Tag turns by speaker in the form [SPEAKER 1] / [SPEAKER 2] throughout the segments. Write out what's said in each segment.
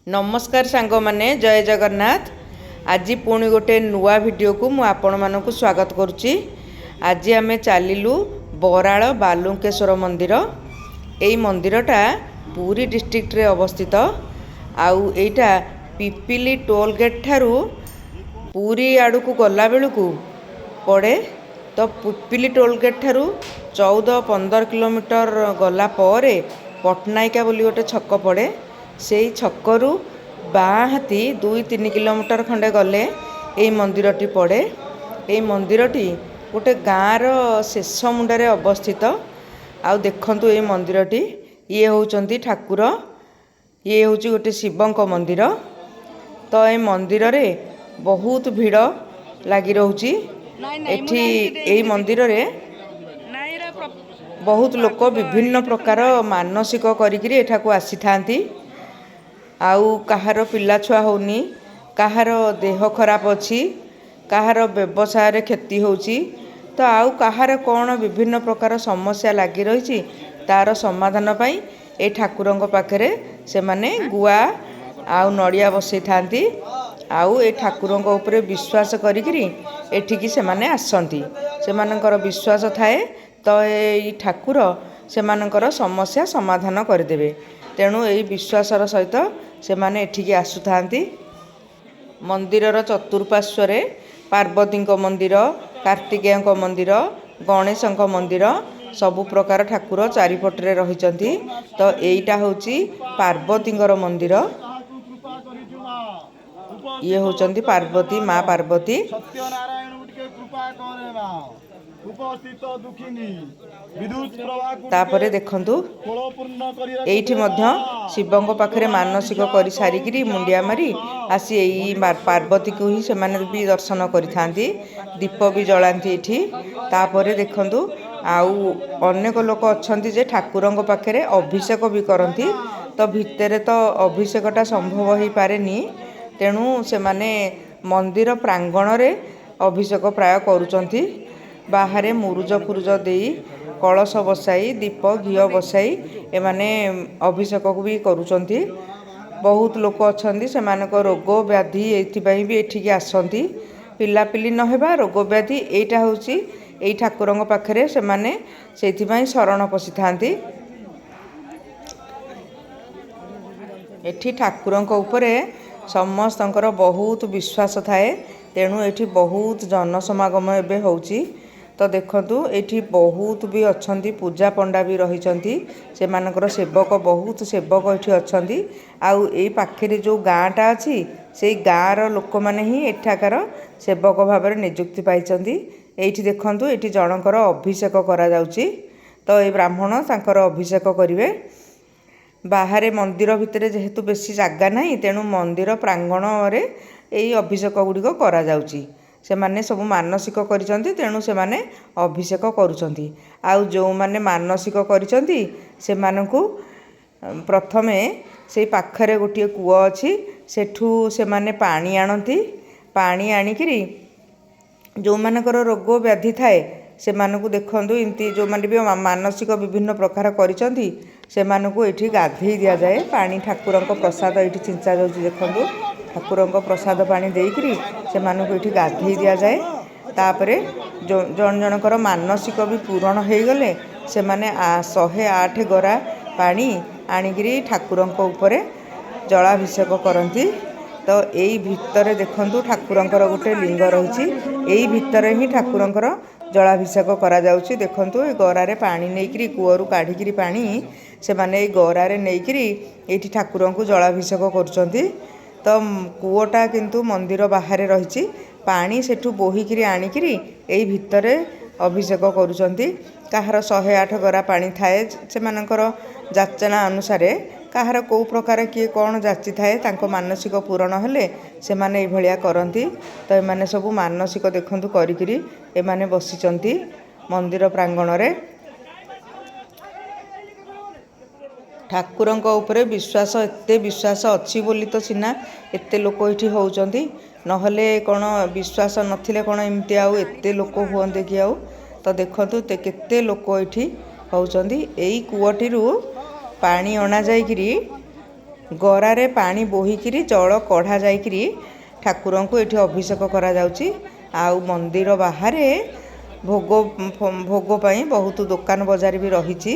[SPEAKER 1] नमस्कार सांग माने जय जगन्नाथ। आज पुणी गोटे नुआ वीडियो को मु आपण मानक स्वागत करुच्ची। आज आमे चलिलु बराल बालुकेश्वर मंदिर। एई मंदिरटा पुरी डिस्ट्रिक्ट रे अवस्थित। आउ एटा पिपिली टोल गेट ठारू पुरी आड़ू को गला बेलू को पड़े। तो पिपिली टोल गेट ठारू 14-15 किलोमीटर गला परे पटनायिका बोली गोटे छक पड़े। से छकरू बाँ हाथी 2-3 किलोमीटर खंडे गले ये मंदिरटी पड़े। ये मंदिरटी गोटे गाँर शेष मुंडे अवस्थित। आउ देखंतु ये मंदिरटी ये होउचंती ठाकुर, ये होउची गोटे शिवंक मंदिर। तो ये मंदिर रे बहुत भीड़ लगी रोची। एठी ये मंदिर रे बहुत लोक विभिन्न प्रकार मानसिक करिकिरी एठाकू आसी थांती। आउ कहार पिला छुआ होनी, कहार देह खराब अच्छी, कहार व्यवसाय रे क्षति होची, तो आउ कहार कौन विभिन्न प्रकार समस्या लगी रही तार समाधान पाई ए ठाकुरंक पाखरे से माने गुआ आउ नड़िया बसई थांती। आउ ए ठाकुरंक उपरे विश्वास करिकिरी एठिकी से माने आसंती। से मानकर विश्वास थाए तो ए ठाकुर से मानकर समस्या समाधान करदेबे। तेणु यही विश्वासर सहित से माने एठिकी आसुथांती। मंदिरर चतुर्पार्श्वरे पार्वती मंदिर, कार्तिकेय मंदिर, गणेश मंदिर सबु प्रकार ठाकुर चारिपटे रही। तो यहीटा होची पार्वती मंदिर। ये होचंती पार्वती माँ पार्वती। तापरे देखंतु एठी मध्य शिवंक पाखरे मानसिक करि सारिकिरी मुंडिया मारी आसी एई पार्वती को ही से माने भी दर्शन करिथांती। दीप भी जलांती एठी। तापरे देखंतु आउ अनेक लोक अछंती जे ठाकुरंक पाखरे अभिषेक भी करंती। तो भितरे तो अभिषेकटा संभव ही पारेनी। तेणु से माने मंदिर प्रांगण रे अभिषेक प्राय करूचंती। बाहरे मुरुज फुरुज देई कलश बसाई दीप घी बसाई एमाने अभिषेक को भी करूचंती। बहुत लोक अछंती से मानक रोग व्याधि एथिपाई भी एठिकी आसंती। पिलापिली न हेबा रोग व्याधि एटा होची एई ठाकुरंक पाखरे से माने सेथिपाई शरण पसी थांती। एठी ठाकुरंक उपरे समस्तंकर बहुत विश्वास थाए। तेणु एठी बहुत जनसमागम एबे होची। तो देखंतु एठी बहुत भी अछंती पूजा पंडा भी रहिचंती। से मानकर सेवक बहुत सेवक एठी अछंती। आउ एई पाखरे जो गाँटा अछि से गाँर लोक माने ही एठाकार सेवक भाबरे नियुक्ति पाइचंती। एठी देखंतु एठी जनकर अभिषेक करा जाउची। तो ए ब्राह्मण तांकर अभिषेक करिवे। बाहरे मंदिर भितरे जेहेतु बेसी जागा नहीं तेणु मंदिर प्रांगण रे एई अभिषेक गुड़िक करा जाउची। से माने सब मानसिक करिसंती तेणु से माने अभिषेक करूचंती। आउ जो माने मानसिक करिसंती से मानकु प्रथमे से पाखरे गोटे कूଅ अछि सेठू से माने पानी आनती। पानी आनिकिरी जो मानकर रोग व्याधि थाए से मानकु देखंतु इनती जो माने भी मानसिक विभिन्न प्रकार करिसंती से मानकु एठी गाधेई दिया जाए। पानी ठाकुरंक प्रसाद एठी चिंचा जाउची। देखंतु ठाकुरंक प्रसाद पानी देइकरी से मानकु एठी गाधेई दिया जाए। तापरे जन जनकर मानसिक भी पूरण हो गले से माने 108 गरा पानी आनिकरी ठाकुरंक उपरे जलाभिषेक करंती। तो एई भितरे देखंतु ठाकुरंकर गोटे लिंग रहिछि। एई भितरे ही ठाकुरंकर जलाभिषेक करा जाउछि। देखंतु ए गरारे पानी नेइकरी कूअरु काढिकरी पानी से माने ए गरारे नेइकरी एठी ठाकुरंकु जलाभिषेक करूचंती। तो कूओटा किंतु मंदिर बाहरे रहिछि। पानी सेठू बोहिकिरी आनिकिरी एई भितरे अभिषेक करूचंती। काहार 108 गरा पानी थाए से मानकर जाचना अनुसार काहार को प्रकार किए कौन जाची थाए तांको मानसिक पूरण हेले से माने ए भलिया करंती। तो ए माने सब मानसिक देखंतु करिकिरी ए माने बसिचंती मंदिर प्रांगण रे। ठाकुरंक उपरे विश्वास एते विश्वास अच्छी बोली तो सिना एते लोक एठी होउचंती। नहले कौन विश्वास नथिले कौन एमती आउ एते लोक हुअन्ते कि आउ। तो देखंतु केते लोक एठी होउचंती। एई कूअटीरू पानी अणा जाइकिरी ଗରାରେ ପାଣି ବୋହିକିରି ଜଳ କଢ଼ା ଯାଇକିରି ଠାକୁରଙ୍କୁ ଏଠି ଅଭିଷେକ କରାଯାଉଛି। ଆଉ ମନ୍ଦିର ବାହାରେ ଭୋଗ ପାଇଁ ବହୁତ ଦୋକାନ ବଜାର ବି ରହିଛି।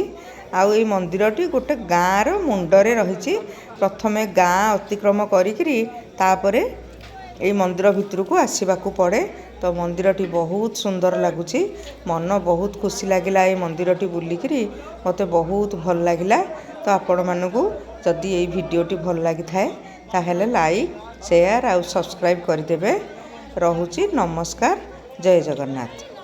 [SPEAKER 1] ଆଉ ଏଇ ମନ୍ଦିରଟି ଗୋଟେ ଗାଁର ମୁଣ୍ଡରେ ରହିଛି। ପ୍ରଥମେ ଗାଁ ଅତିକ୍ରମ କରିକିରି ତାପରେ ଏଇ ମନ୍ଦିର ଭିତରକୁ ଆସିବାକୁ ପଡ଼େ। ତ ମନ୍ଦିରଟି ବହୁତ ସୁନ୍ଦର ଲାଗୁଛି। ମନ ବହୁତ ଖୁସି ଲାଗିଲା ଏଇ ମନ୍ଦିରଟି ବୁଲିକିରି। ମୋତେ ବହୁତ ଭଲ ଲାଗିଲା। ତ ଆପଣମାନଙ୍କୁ ଯଦି ଏଇ ଭିଡ଼ିଓଟି ଭଲ ଲାଗିଥାଏ ତାହେଲେ ଲାଇକ୍, ସେୟାର ଆଉ ସବସ୍କ୍ରାଇବ୍ କରିଦେବେ। ରହୁଛି। ନମସ୍କାର। ଜୟ ଜଗନ୍ନାଥ।